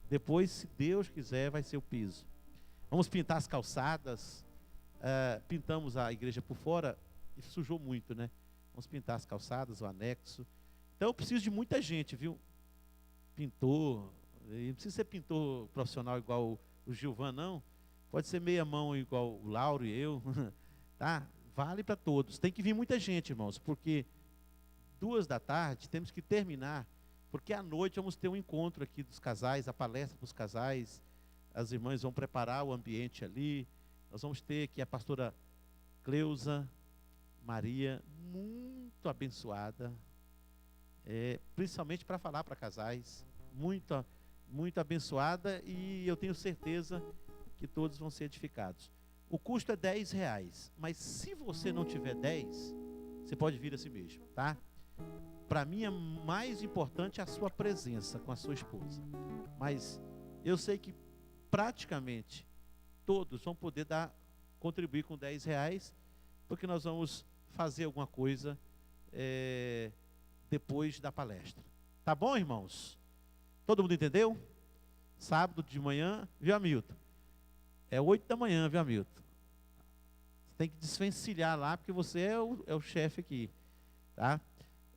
Depois, se Deus quiser, vai ser o piso. Vamos pintar as calçadas. Pintamos a igreja por fora e sujou muito, né? Vamos pintar as calçadas, o anexo. Então eu preciso de muita gente, viu? Pintor, não precisa ser pintor profissional igual o Gilvan, não. Pode ser meia mão igual o Lauro e eu, tá? Vale para todos. Tem que vir muita gente, irmãos, porque 14h temos que terminar, porque à noite vamos ter um encontro aqui dos casais, a palestra para os casais. As irmãs vão preparar o ambiente ali. Nós vamos ter aqui a pastora Cleusa Maria, muito abençoada, principalmente para falar para casais, muito abençoada, e eu tenho certeza que todos vão ser edificados. O custo é R$10, mas se você não tiver 10, você pode vir a si mesmo, tá? Para mim é mais importante a sua presença com a sua esposa, mas eu sei que praticamente todos vão poder contribuir com R$10, porque nós vamos fazer alguma coisa depois da palestra. Tá bom, irmãos? Todo mundo entendeu? Sábado de manhã, viu, Hamilton? É 8h, viu, Hamilton? Você tem que desvencilhar lá, porque você é o chefe aqui, tá?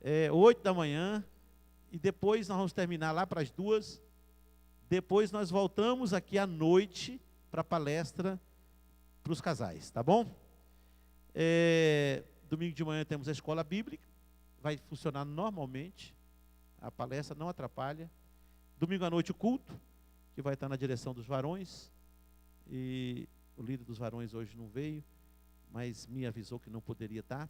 8h, e depois nós vamos terminar lá para as 2h. Depois nós voltamos aqui à noite para a palestra para os casais, tá bom? Domingo de manhã temos a escola bíblica, vai funcionar normalmente, a palestra não atrapalha. Domingo à noite o culto, que vai estar na direção dos varões, e o líder dos varões hoje não veio, mas me avisou que não poderia estar.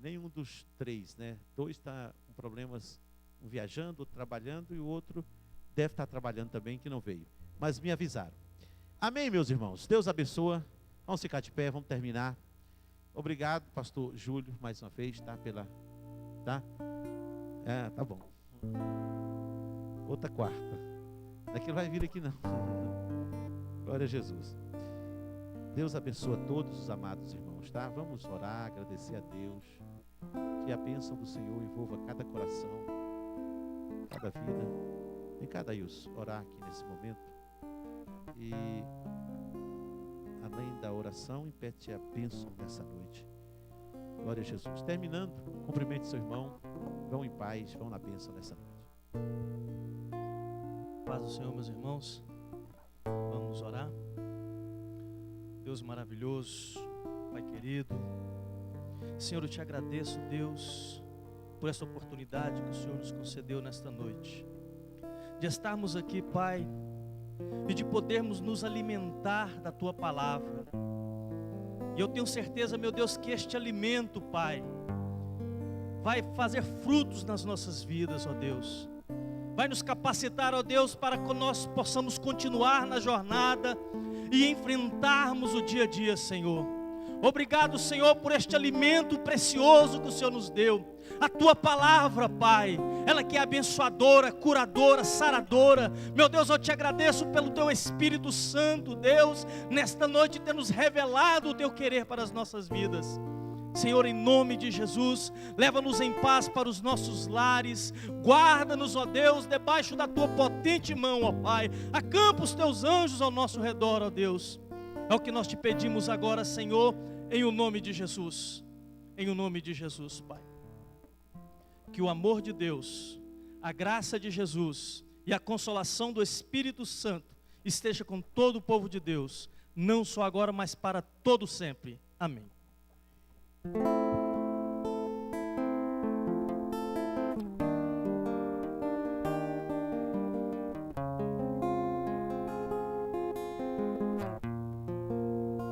Nenhum dos 3, né? 2 está com problemas, um viajando, outro trabalhando, e o outro deve estar trabalhando também, que não veio, mas me avisaram. Amém, meus irmãos? Deus abençoa. Vamos ficar de pé, vamos terminar. Obrigado, pastor Júlio, mais uma vez, tá? Tá bom. Outra quarta. Daqui ele vai vir aqui não. Glória a Jesus. Deus abençoa todos os amados irmãos, tá? Vamos orar, agradecer a Deus. Que a bênção do Senhor envolva cada coração, cada vida. Vem cá, Daílson, orar aqui nesse momento. E além da oração, impede a bênção nessa noite. Glória a Jesus. Terminando, cumprimente seu irmão. Vão em paz, vão na bênção nessa noite. Paz do Senhor, meus irmãos. Vamos orar. Deus maravilhoso, Pai querido. Senhor, eu te agradeço, Deus, por essa oportunidade que o Senhor nos concedeu nesta noite. De estarmos aqui, Pai, e de podermos nos alimentar da Tua palavra. E eu tenho certeza, meu Deus, que este alimento, Pai, vai fazer frutos nas nossas vidas, ó Deus. Vai nos capacitar, ó Deus, para que nós possamos continuar na jornada e enfrentarmos o dia a dia, Senhor. Obrigado, Senhor, por este alimento precioso que o Senhor nos deu. A Tua palavra, Pai, ela que é abençoadora, curadora, saradora. Meu Deus, eu te agradeço pelo Teu Espírito Santo, Deus, nesta noite ter nos revelado o Teu querer para as nossas vidas. Senhor, em nome de Jesus, leva-nos em paz para os nossos lares, guarda-nos, ó Deus, debaixo da Tua potente mão, ó Pai. Acampa os Teus anjos ao nosso redor, ó Deus. É o que nós te pedimos agora, Senhor, em o nome de Jesus. Em o nome de Jesus, Pai. Que o amor de Deus, a graça de Jesus e a consolação do Espírito Santo esteja com todo o povo de Deus, não só agora, mas para todo sempre. Amém.